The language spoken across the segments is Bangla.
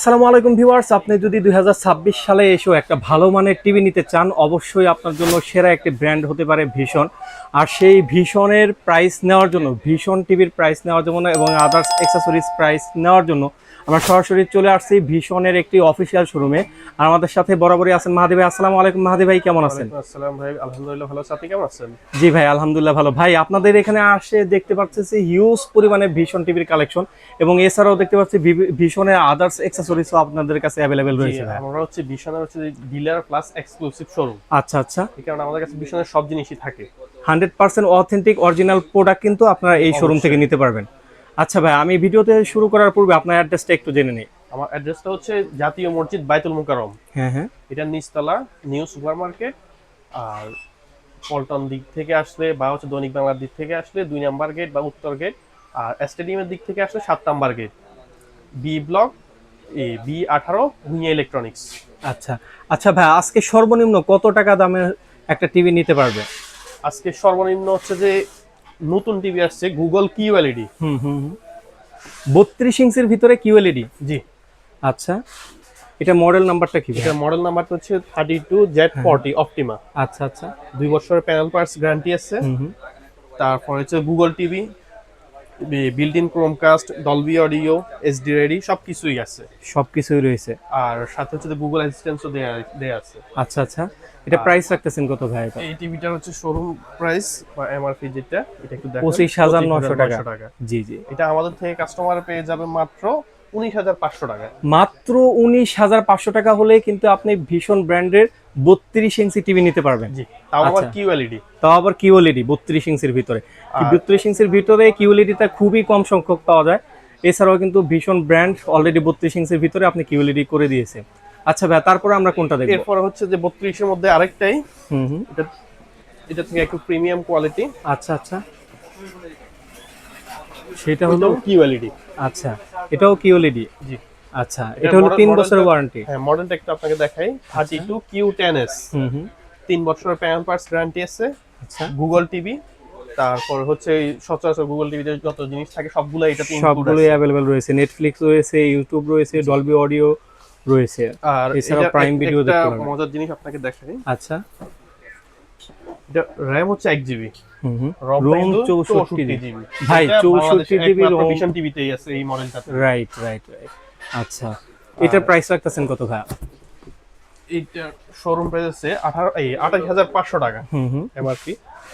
আসসালামু আলাইকুম ভিউয়ার্স, আপনি যদি 2026 সালে এসেও একটা ভালো মানের টিভি নিতে চান, অবশ্যই আপনার জন্য সেরা একটি ব্র্যান্ড হতে পারে ভিশন। আর সেই ভিশনের প্রাইস নেওয়ার জন্য, ভিশন টিভির প্রাইস নেওয়ার জন্য এবং আদার্স অ্যাক্সেসরিজ প্রাইস নেওয়ার জন্য আমরা সরাসরি চলে আসছি ভিশনের একটি অফিসিয়াল শোরুমে। আর আমাদের সাথে বরাবরই আছেন মাহাদি ভাই। আসসালামু আলাইকুম মাহাদি ভাই, কেমন আছেন? আসসালাম ভাই, আলহামদুলিল্লাহ ভালো আছি। আপনি কেমন আছেন? জি ভাই, আলহামদুলিল্লাহ ভালো। ভাই, আপনাদের এখানে আসে দেখতে পাচ্ছি হিউজ পরিমাণে ভিশন টিভির কালেকশন এবং এছাড়াও দেখতে পাচ্ছি ভিশনের আদার্স অ্যাক্সেসরিজও আপনাদের কাছে অ্যাভেলেবেল রয়েছে ভাই। আমরা হচ্ছে বিশনের ডিলার প্লাস এক্সক্লুসিভ শোরুম। আচ্ছা আচ্ছা, এই কারণে আমাদের কাছে বিশনের সব জিনিসই থাকে। 100% অথেন্টিক অরিজিনাল প্রোডাক্ট কিন্তু আপনারা এই শোরুম থেকে নিতে পারবেন। আচ্ছা ভাই, আমি ভিডিওতে শুরু করার পূর্বে আপনার অ্যাড্রেসটা একটু জেনে নিই। আমার অ্যাড্রেসটা হচ্ছে জাতীয় মসজিদ বাইতুল মুকাররম। হ্যাঁ হ্যাঁ, এটা নিচতলা নিউ সুপার মার্কেট। আর পল্টন দিক থেকে আসলে বা হচ্ছে দৈনিক বাংলার দিক থেকে আসলে 2 নাম্বার গেট বা উত্তর গেট, আর স্টেডিয়ামের দিক থেকে আসলে 7 number gate, B block, B18 Bhuiya electronics. আচ্ছা আচ্ছা ভাই, আজকে সর্বনিম্ন কত টাকা দামের একটা টিভি নিতে পারবে? আজকে সর্বনিম্ন হচ্ছে যে নতুন টিভি আসছে গুগল কিউএলইডি। হুম হুম হুম, 32 ইঞ্চির ভিতরে কিউএলইডি। জি, আচ্ছা, এটা মডেল নাম্বারটা কি ভাই? এটা মডেল নাম্বারটা হচ্ছে 32Z40 অপটিমা। আচ্ছা আচ্ছা, 2 বছরের প্যানেল পার্টস গ্যারান্টি আছে। হুম হুম, তারপর হচ্ছে Google TV, built in Chromecast, Dolby audio, HD ready সবকিছুই আছে। সবকিছুই রয়েছে। আর সাথে হচ্ছে গুগল অ্যাসিস্ট্যান্টও দেয়া আছে। আচ্ছা আচ্ছা, এটা প্রাইস রাখতেছেন কত ভাই? এটা এই টিভিটার হচ্ছে শোরুম প্রাইস বা এমআরপি যেটা, এটা একটু দেখেন, 25,900 টাকা। 25,900 টাকা। জি জি, এটা আমাদের থেকে কাস্টমার পেয়ে যাবে মাত্র 19,500 টাকা। মাত্র 19,500 টাকা হলে কিন্তু আপনি ভীষণ ব্র্যান্ডের 32 ইঞ্চি টিভি নিতে পারবেন। জি, তাও আবার আচ্ছা। কিউএলইডি। তাও আবার কিউএলইডি 32 ইঞ্চির ভিতরে। আর 32 ইঞ্চির ভিতরে কিউএলইডিটা খুবই কম সংখ্যক পাওয়া যায়। এছাড়াও কিন্তু ভীষণ ব্র্যান্ড অলরেডি 32 ইঞ্চির ভিতরে আপনি কিউএলইডি করে দিয়েছে। আচ্ছা ভাই, তারপরে আমরা কোনটা দেখব? এরপর হচ্ছে যে 32 এর মধ্যে আরেকটাই, হুম হুম, এটা এটা থেকে একটু প্রিমিয়াম কোয়ালিটি। আচ্ছা আচ্ছা, সেটা হলো কিউএলইডি। আচ্ছা, এটাও কিউএলইডি। জি, আচ্ছা, এটা হলো 3 বছরের ওয়ারেন্টি। হ্যাঁ, মডেলটা একটু আপনাকে দেখাই। 32Q10S, হুম হুম, 3 বছরের প্যানেল পার্টস গ্যারান্টি আছে। আচ্ছা, গুগল টিভি, তারপর হচ্ছে এই সচরাচর গুগল টিভিতে যত জিনিস থাকে সবগুলো এটাতে ইনক্লুড সবগুলোই আছে। অ্যাভেলেবেল রয়েছে। নেটফ্লিক্স রয়েছে, ইউটিউব রয়েছে, ডলবি অডিও রয়েছে। আর এছাড়াও এটা প্রাইম ভিডিও একটা দেখতে পারবেন। মজার জিনিস আপনাকে দেখাই। আচ্ছা, এটা র‍্যাম হচ্ছে 1 GB, হুম হুম, রম রোম 64 জিবি। ভাই, 64 জিবি রোম। ভিশন টিভিতেই আছে এই মডেলটাতে। Right right right. আচ্ছা, এটার প্রাইস রাখতেছেন কত ভাই? এইটা শোরুম প্রাইস আছে 28,500 টাকা হুম হুম, এমআরপি।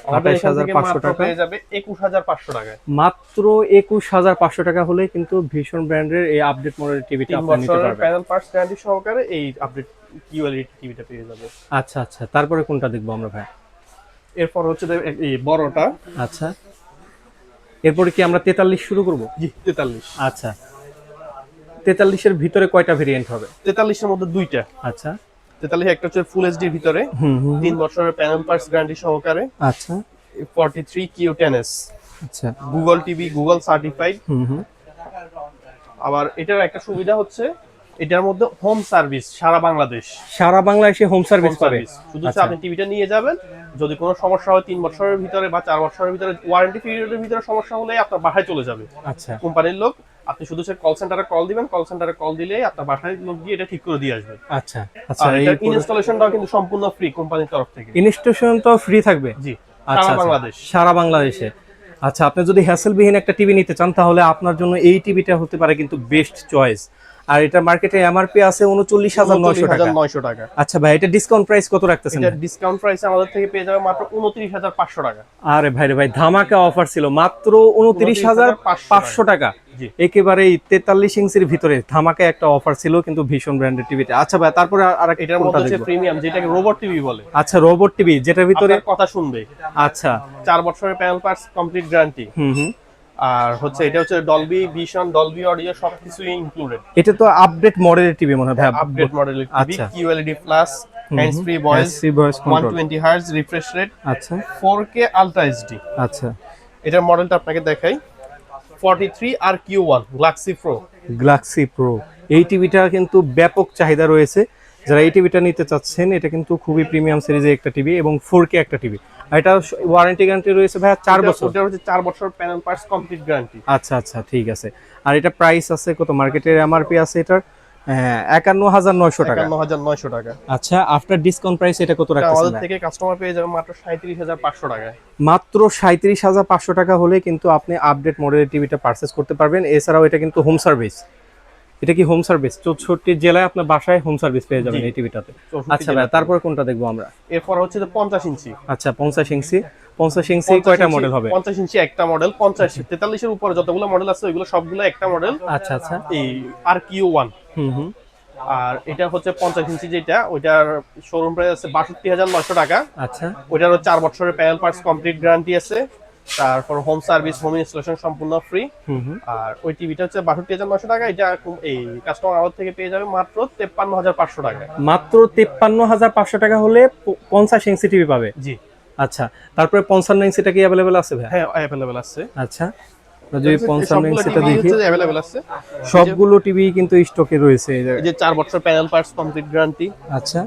আমাদের এখান থেকে 28,500 মাত্র টাকা। পেয়ে যাবে 21,500 টাকায়। মাত্র 21,500 টাকা হলে কিন্তু ভীষণ ব্র্যান্ডের এই আপডেট মডেলের টিভিটা 3 আপনি নিতে বছরের পারবেন। প্যানেল পার্টস গ্যারান্টি সহকারে এই আপডেট কিউএলইডি টিভিটা পেয়ে যাবে। আচ্ছা আচ্ছা, তারপরে কোনটা দেখবো আমরা ভাই? এরপর হচ্ছে এই বড়টা। আচ্ছা, এরপরে কি আমরা 43 শুরু করব? জি, 43। আচ্ছা, 43 এর ভিতরে কয়টা ভেরিয়েন্ট হবে? 43 এর মধ্যে দুইটা। আচ্ছা, 43 একটা হচ্ছে ফুল এইচডির ভিতরে, হুম হুম, 3 বছরের প্যানেল পার্টস গ্যারান্টি সহকারে। আচ্ছা 43Q10S, আচ্ছা, গুগল টিভি, গুগল সার্টিফাইড। হুম হুম, আবার এটার একটা সুবিধা হচ্ছে এটার মধ্যে হোম সার্ভিস সারা বাংলাদেশ। সারা বাংলাদেশে হোম সার্ভিস পাবে। শুধু হচ্ছে আচ্ছা আপনি টিভিটা নিয়ে যাবেন, যদি কোনো সমস্যা হয় 3 বছরের ভিতরে বা 4 বছরের ভিতরে ওয়ারেন্টি পিরিয়ডের ভিতরে সমস্যা হলে আপনার বাসায় চলে যাবে আচ্ছা কোম্পানির লোক। আপনি শুধু সে কল সেন্টারে কল দিবেন, কল সেন্টারে কল দিলেই আপনার বাসায় লোক গিয়ে এটা ঠিক করে দিয়ে আসবে। আচ্ছা আচ্ছা, আর এই এটার ইনস্টলেশনটাও কিন্তু সম্পূর্ণ ফ্রি কোম্পানির তরফ থেকে। ইনস্টলেশন তো ফ্রি থাকবে? জি, আচ্ছা সারা আচ্ছা, বাংলাদেশ। সারা বাংলাদেশে। আচ্ছা, আপনি যদি হ্যাসেলবিহীন একটা টিভি নিতে চান তাহলে আপনার জন্য এই টিভিটা হতে পারে কিন্তু বেস্ট চয়েস। আর এটা মার্কেটে এমআরপি আছে 39,900 টাকা। 39,900 টাকা। আচ্ছা ভাই, এটা ডিসকাউন্ট প্রাইস কত রাখতেছেন? এটা ডিসকাউন্ট প্রাইসে আমাদের থেকে পেয়ে যাবে মাত্র 29,500 টাকা। আরে ভাই রে ভাই, ধামাকা অফার ছিল, মাত্র 29,500 টাকা। জি, একেবারে 43 ইঞ্চির ভিতরে ধামাকা একটা অফার ছিল কিন্তু ভীষণ ব্র্যান্ডের টিভিতে। আচ্ছা ভাই, তারপরে আর এটার মধ্যে হচ্ছে প্রিমিয়াম, যেটাকে রোবট টিভি বলে। আচ্ছা, রোবট টিভি যেটার ভিতরে আপনার কথা শুনবে। আচ্ছা, 4 বছরের প্যানেল পার্টস কমপ্লিট গ্যারান্টি। হুম হুম, আর হচ্ছে এটা হচ্ছে ডলবি ভিশন, ডলবি অডিও সবকিছুই ইনক্লুডেড। এটা তো আপডেট মডেলের টিভি মনে হয় ভাই। আপডেট মডেলের টিভি, আচ্ছা, QLED plus, hands free voice, voice control. 120 hertz refresh rate, আচ্ছা 4K আলট্রা এইচডি। আচ্ছা, এটার মডেলটা আপনাকে দেখাই। 43RQ1 Galaxy pro. Galaxy pro, এই টিভিটা কিন্তু ব্যাপক চাহিদা রয়েছে। যারা এই টিভিটা নিতে চাচ্ছেন, এটা কিন্তু খুবই প্রিমিয়াম সিরিজের একটা টিভি এবং 4K একটা টিভি। আর এটা ওয়ারেন্টি গ্যারান্টি রয়েছে ভাই 4 বছর। ওটা হচ্ছে 4 বছর প্যানেল পার্টস কমপ্লিট গ্যারান্টি। আচ্ছা আচ্ছা, ঠিক আছে। আর এটা প্রাইস আছে কত? মার্কেটের এমআরপি আছে এটার হ্যাঁ 51900 টাকা। 51900 টাকা। আচ্ছা আফটার ডিসকাউন্ট প্রাইস এটা কত এটা রাখতেছেন আমাদের ভাই? থেকে কাস্টমার পেয়ে যাবে মাত্র 37500 টাকায়। মাত্র 37500 টাকা হলে কিন্তু আপনি আপডেট মডেলের টিভিটা পারচেজ করতে পারবেন। এছাড়াও এটা কিন্তু হোম সার্ভিস। এটা কি হোম সার্ভিস? 64টি জেলায় আপনার বাসায় হোম সার্ভিস পেয়ে যাবেন জি। এই টিভিটাতে। 64 আচ্ছা ভাই, তারপরে কোনটা দেখবো আমরা? এরপর হচ্ছে যে 50 ইঞ্চি। আচ্ছা 50 ইঞ্চি। 50 ইঞ্চি কয়টা মডেল হবে? 50 ইঞ্চি একটা মডেল, 50 43 এর উপরে যতগুলো মডেল আছে ওইগুলো সবগুলো একটা মডেল। আচ্ছা আচ্ছা। এই RQ1। হুম হুম। আর এটা হচ্ছে 50 ইঞ্চি যেটা, ওইটার শোরুম প্রাইস আছে 62900 টাকা। আচ্ছা। ওইটারও 4 বছরের প্যানেল পার্টস কমপ্লিট গ্যারান্টি আছে। তারপর হোম সার্ভিস, হোম ইনস্টলেশন সম্পূর্ণ ফ্রি। হুম হুম। আর ওই টিভিটা হচ্ছে 62900 টাকা। এটা এই কাস্টমার আমাদের থেকে পেয়ে যাবে মাত্র 53500 টাকায়। মাত্র 53500 টাকা হলে 50 ইঞ্চি টিভি পাবে। জি। আচ্ছা, তারপরে 55 ইঞ্চিটা কি অ্যাভেলেবেল আছে ভাই? হ্যাঁ অ্যাভেলেবেল আছে। আচ্ছা, আমরা যদি 55 ইঞ্চিটা দেখি, অ্যাভেলেবেল আছে। সবগুলো টিভি কিন্তু স্টকে রয়েছে এই যে। এই যে 4 বছর প্যানেল পার্টস কমপ্লিট গ্যারান্টি। আচ্ছা।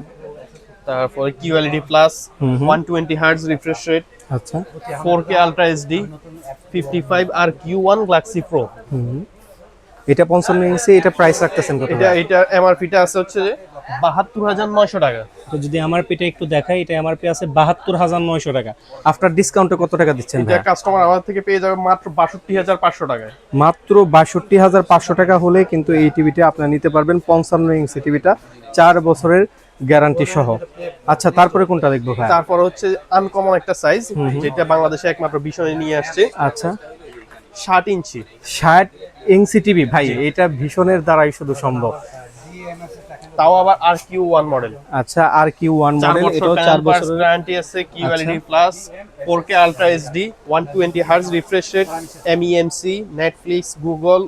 তারপরে QLED প্লাস, হুম হুম। 120 হার্টজ রিফ্রেশ রেট, আচ্ছা। 4K আলট্রা HD, 55 আর Q1 গ্যালাক্সি প্রো। হুম হুম। এটা 55 ইঞ্চি, এটা প্রাইস রাখতেছেন কত? এটা MRP টা আছে হচ্ছে 72900 টাকা। তো যদি এমআরপিটা একটু দেখাই, এটা এমআরপি আছে 72900 টাকা। আফটার ডিসকাউন্টে কত টাকা দিচ্ছেন এটা ভাই? কাস্টমার আমাদের থেকে পেয়ে যাবে মাত্র 62500 টাকায়। মাত্র 62500 টাকা হলে কিন্তু এই টিভিটা আপনারা নিতে পারবেন। 55 ইঞ্চি টিভিটা 4 বছরের গ্যারান্টি সহ। আচ্ছা, তারপরে কোনটা দেখবো ভাই? তারপর হচ্ছে আনকমন একটা সাইজ, যেটা বাংলাদেশে একমাত্র ভীষণে নিয়ে আসছে। আচ্ছা। 60 ইঞ্চি। 60 ইঞ্চি টিভি ভাই, এটা ভীষণের দ্বারাই শুধু সম্ভব। তাও আবার RQ1 মডেল। আচ্ছা, RQ1 4 মডেল, বছর এটাও 4 বছরের গ্যারান্টি আছে। QLED plus, 4K ultra HD, 120 hertz refresh rate, MEMC, Netflix, Google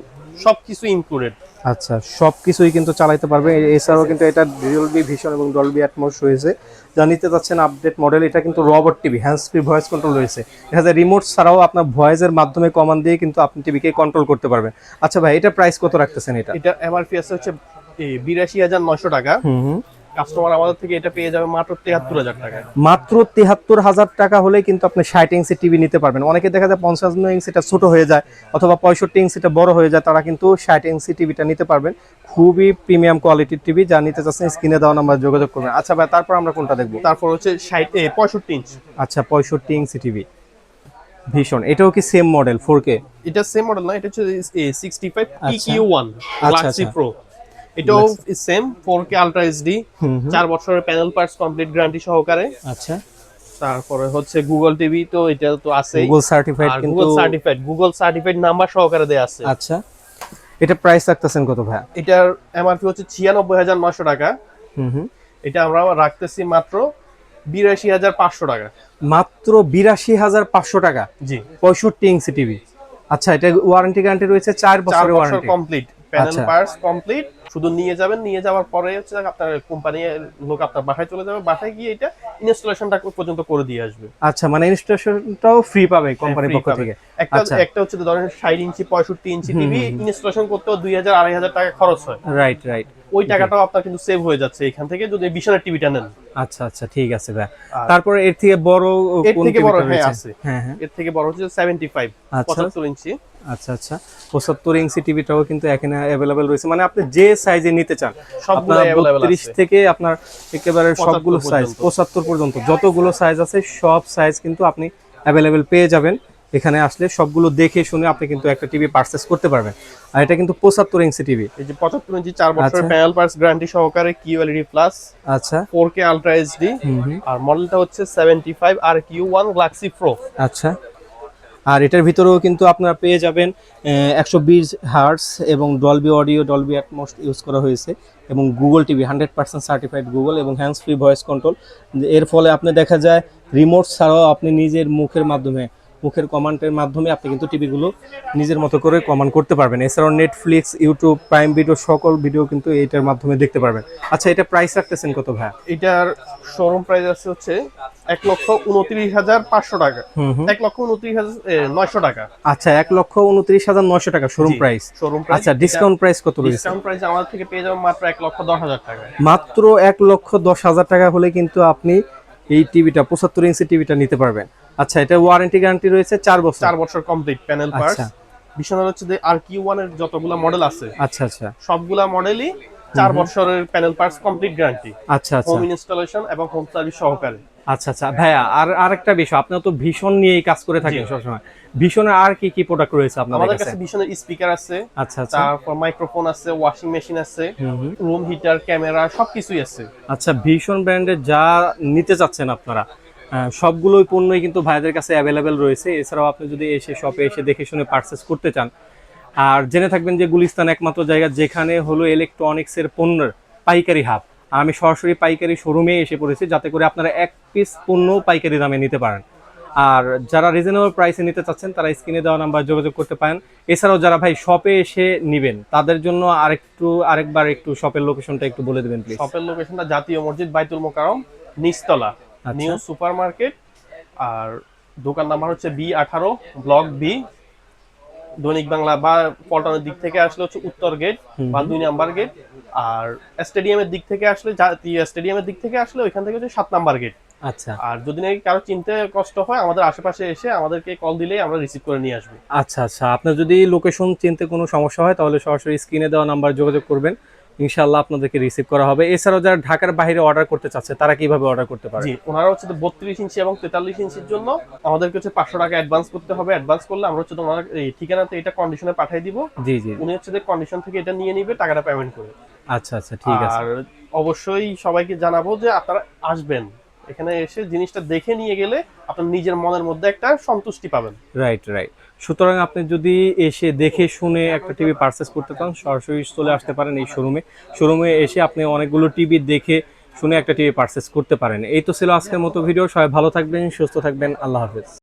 সবকিছু ইনক্লুডেড। আচ্ছা, সবকিছুই কিন্তু চালাতে পারবে। এছাড়াও কিন্তু এটা ডলবি ভিশন এবং ডলবি অ্যাটমস রয়েছে। যা নিতে যাচ্ছেন আপডেট মডেল, এটা কিন্তু robot TV, hands free voice control রয়েছে। এটা রিমোট ছাড়াও আপনার ভয়েসের মাধ্যমে কমান্ড দিয়ে কিন্তু আপনি টিভিকে কন্ট্রোল করতে পারবেন। আচ্ছা ভাই, এটা প্রাইস কত রাখতেছেন এটা? এটা MRP আছে হচ্ছে 82900 টাকা। হুম হুম। কাস্টমার আমাদের থেকে এটা পেয়ে যাবে মাত্র 73000 টাকায়। মাত্র 73000 টাকা হলে কিন্তু আপনি 60 ইঞ্চি টিভি নিতে পারবেন। অনেকে দেখা যায় 55 ইঞ্চিটা ছোট হয়ে যায় অথবা 65 ইঞ্চিটা বড় হয়ে যায়, তারা কিন্তু 60 ইঞ্চি টিভিটা নিতে পারবেন। খুবই প্রিমিয়াম কোয়ালিটির টিভি, যা নিতে চাচ্ছেন স্ক্রিনে দেওয়া নাম্বার যোগাযোগ করবেন। আচ্ছা ভাই, তারপর আমরা কোনটা দেখবো? তারপর হচ্ছে 65 ইঞ্চি। আচ্ছা, 65 ইঞ্চি টিভি ভীষণ, এটাও কি সেম মডেল 4K? এটা সেম মডেল না, এটা হচ্ছে 65 আচ্ছা। EQ1 গ্যালাক্সি আচ্ছা। প্রো। এটাও সেম 4K আলট্রা HD, হুম হুম। 4 বছরের প্যানেল পার্টস কমপ্লিট গ্যারান্টি সহকারে। আচ্ছা। তারপরে হচ্ছে গুগল টিভি, তো এটা তো আছেই। গুগল সার্টিফাইড আর কিন্তু। গুগল সার্টিফাইড নাম্বার সহকারে দেয়া আছে। আচ্ছা, এটা প্রাইস রাখতেছেন কত ভাই? এটার MRP হচ্ছে 96900 টাকা। হুম হুম। এটা আমরা রাখতেছি মাত্র 82500 টাকা। মাত্র 82500 টাকা। জি। 65 ইঞ্চি টিভি। আচ্ছা, এটা ওয়ারেন্টি গ্যারান্টি রয়েছে 4 4 বছরের বছর ওয়ারেন্টি। কমপ্লিট, প্যানেল আচ্ছা। Parts complete. শুধু নিয়ে যাবেন, নিয়ে যাওয়ার পরে হচ্ছে আপনার কোম্পানির লোক আপনার বাসায় চলে যাবে, বাসায় গিয়ে এটা ইনস্টলেশনটা পর্যন্ত করে দিয়ে আসবে। আচ্ছা, মানে ইনস্টলেশনটাও ফ্রি পাবে কোম্পানির free পক্ষ পাবে। থেকে। একটা আচ্ছা, একটা হচ্ছে ধরেন 60 ইঞ্চি 65 ইঞ্চি টিভি ইনস্টলেশন করতেও 2000-2500 টাকা খরচ হয়। Right right. ওই টাকাটাও আপনার কিন্তু সেভ হয়ে যাচ্ছে এখান থেকে যদি বিশালের টিভিটা নেন। আচ্ছা আচ্ছা, ঠিক আছে ভাই। আর তারপরে এর থেকে বড় এর কোন থেকে বড় টিভিটা হ্যাঁ রয়েছে? আছে। হ্যাঁ হ্যাঁ। এর থেকে বড় হচ্ছে 75 আচ্ছা। 75 ইঞ্চি। আচ্ছা আচ্ছা, 75 ইঞ্চি টিভিটাও কিন্তু এখানে অ্যাভেলেবেল রয়েছে। মানে আপনি যে সাইজে নিতে চান, সবগুলো আপনার available 32 আছে। থেকে আপনার একেবারে 75 সবগুলো সাইজ পর্যন্ত। 75 পর্যন্ত যতগুলো সাইজ আছে সব সাইজ কিন্তু আপনি অ্যাভেলেবেল পেয়ে যাবেন। এখানে আসলে সবগুলো দেখে শুনে আপনি কিন্তু একটা টিভি পারচেজ করতে পারবেন। আর এটা কিন্তু 75 ইঞ্চি টিভি। এই যে 75 ইঞ্চি 4 বছরের আচ্ছা। প্যানেল পার্টস গ্যারান্টি সহকারে QLED প্লাস, আচ্ছা। 4K ultra HD। হুম হুম। আর মডেলটা হচ্ছে 75 আর Q1 গ্যালাক্সি প্রো। আচ্ছা। আর এটার ভিতরেও কিন্তু আপনারা পেয়ে যাবেন 120 হার্টস এবং Dolby audio, Dolby atoms use করা হয়েছে এবং গুগল টিভি 100% সার্টিফাইড গুগল এবং হ্যান্ডস ফ্রি ভয়েস কন্ট্রোল। এর ফলে আপনি দেখা যায় রিমোট ছাড়াও আপনি নিজের মুখের কমান্ডের মাধ্যমে আপনি কিন্তু টিভিগুলো নিজের মতো করে কমান্ড করতে পারবেন। এছাড়াও নেটফ্লিক্স, ইউটিউব, প্রাইম ভিডিও সকল ভিডিও কিন্তু এইটার মাধ্যমে দেখতে পারবেন। আচ্ছা, এটা প্রাইস রাখতেছেন কত ভাই? এটার শোরুম প্রাইস আছে হচ্ছে 1,29,500 টাকা। হুম হুম। 1,29,900 টাকা। আচ্ছা, 1,29,900 টাকা শোরুম জি, প্রাইস। Showroom price. আচ্ছা, ডিসকাউন্ট প্রাইস কত রয়েছে? ডিসকাউন্ট প্রাইস আমাদের থেকে পেয়ে যাবেন মাত্র 1,10,000 টাকা। মাত্র 1,10,000 টাকা হলে কিন্তু আপনি এই টিভিটা 75 ইঞ্চি টিভিটা নিতে পারবেন। আচ্ছা, এটা ওয়ারেন্টি গ্যারান্টি রয়েছে 4 বছর। 4 বছর কমপ্লিট প্যানেল পার্টস। আচ্ছা। বিশাল হচ্ছে যে RQ1 এর যতগুলা মডেল আছে আচ্ছা আচ্ছা। সবগুলা মডেলই 4 বছরের প্যানেল পার্টস কমপ্লিট গ্যারান্টি, আচ্ছা আচ্ছা হোম ইনস্টলেশন এবং হোম সার্ভিস সহকারে। আচ্ছা আচ্ছা ভাইয়া, আর আরেকটা বিষয়, আপনি তো ভীষণ নিয়েই কাজ করে থাকেন জি। সবসময়। ভীষণের আর কি কি প্রোডাক্ট রয়েছে আপনাদের আমাদের কাছে? কাছে ভীষণের স্পিকার আছে, আচ্ছা আচ্ছা তারপর মাইক্রোফোন আছে, ওয়াশিং মেশিন আছে, হুম হুম। রুম হিটার, ক্যামেরা সবকিছুই আছে। আচ্ছা, ভীষণ ব্র্যান্ডের যা নিতে চাচ্ছেন আপনারা, সবগুলোই পণ্যই কিন্তু ভাইদের কাছে অ্যাভেলেবেল রয়েছে। এছাড়াও আপনি যদি এসে শপে এসে দেখে শুনে পারচেস করতে চান, আর জেনে থাকবেন যে গুলিস্তান একমাত্র জায়গা যেখানে হলো ইলেকট্রনিক্সের পণ্যের পাইকারি হাব। আমি সরাসরি পাইকারি শোরুমে এসে পড়েছি, যাতে করে আপনারা এক পিস পণ্য পাইকারি দামে নিতে পারেন। আর যারা রিজনেবল প্রাইসে নিতে চাচ্ছেন তারা স্ক্রিনে দেওয়া নাম্বার যোগাযোগ করতে পারেন। এছাড়াও যারা ভাই শপে এসে নিবেন তাদের জন্য আরেকবার একটু শপের লোকেশনটা একটু বলে দেবেন প্লিজ। শপের লোকেশনটা জাতীয় মসজিদ বাইতুল মোকাররম নিচতলা, আচ্ছা। New super market. আর দোকান নাম্বার হচ্ছে B18 ব্লক বি। দৈনিক বাংলা বা পল্টনের দিক থেকে আসলে হচ্ছে উত্তর গেট বা 2 নাম্বার গেট। আর স্টেডিয়ামের দিক থেকে আসলে, জাতীয় স্টেডিয়ামের দিক থেকে আসলে ওইখান থেকে হচ্ছে 7 নাম্বার গেট। আচ্ছা আর যদি নাকি কারো চিনতে কষ্ট হয়, আমাদের আশেপাশে এসে আমাদেরকে কল দিলেই আমরা রিসিভ করে নিয়ে আসবো। আচ্ছা আচ্ছা, আপনার যদি লোকেশন চিনতে কোনো সমস্যা হয় তাহলে সরাসরি স্ক্রিনে দেওয়া নাম্বার যোগাযোগ করবেন, ইনশাআল্লাহ আপনাদেরকে রিসিভ করা হবে। এছাড়াও যারা ঢাকার বাইরে অর্ডার করতে চাচ্ছে তারা কিভাবে অর্ডার করতে পারে? জি, ওনারা হচ্ছে 32 ইঞ্চি এবং 43 ইঞ্চির জন্য আমাদেরকে হচ্ছে 500 টাকা অ্যাডভান্স করতে হবে। অ্যাডভান্স করলে আমরা হচ্ছে ওনার এই ঠিকানাতে এটা কন্ডিশনে পাঠিয়ে দিব। জি জি। উনি হচ্ছে কন্ডিশন থেকে এটা নিয়ে নিবে, টাকাটা পেমেন্ট করে। আচ্ছা আচ্ছা, ঠিক আছে। আর অবশ্যই সবাইকে জানাবো যে আপনারা আসবেন, এখানে এসে জিনিসটা দেখে নিয়ে গেলে আপনার নিজের মনের মধ্যে একটা সন্তুষ্টি পাবেন। Right right. সুতরাং আপনি যদি এসে দেখে শুনে একটা টিভি পারচেস করতে চান, সরাসরি চলে আসতে পারেন এই শোরুমে এসে আপনি অনেকগুলো টিভি দেখে শুনে একটা টিভি পারচেস করতে পারেন। এই তো ছিল আজকের মতো ভিডিও। সবাই ভালো থাকবেন, সুস্থ থাকবেন, আল্লাহ হাফেজ।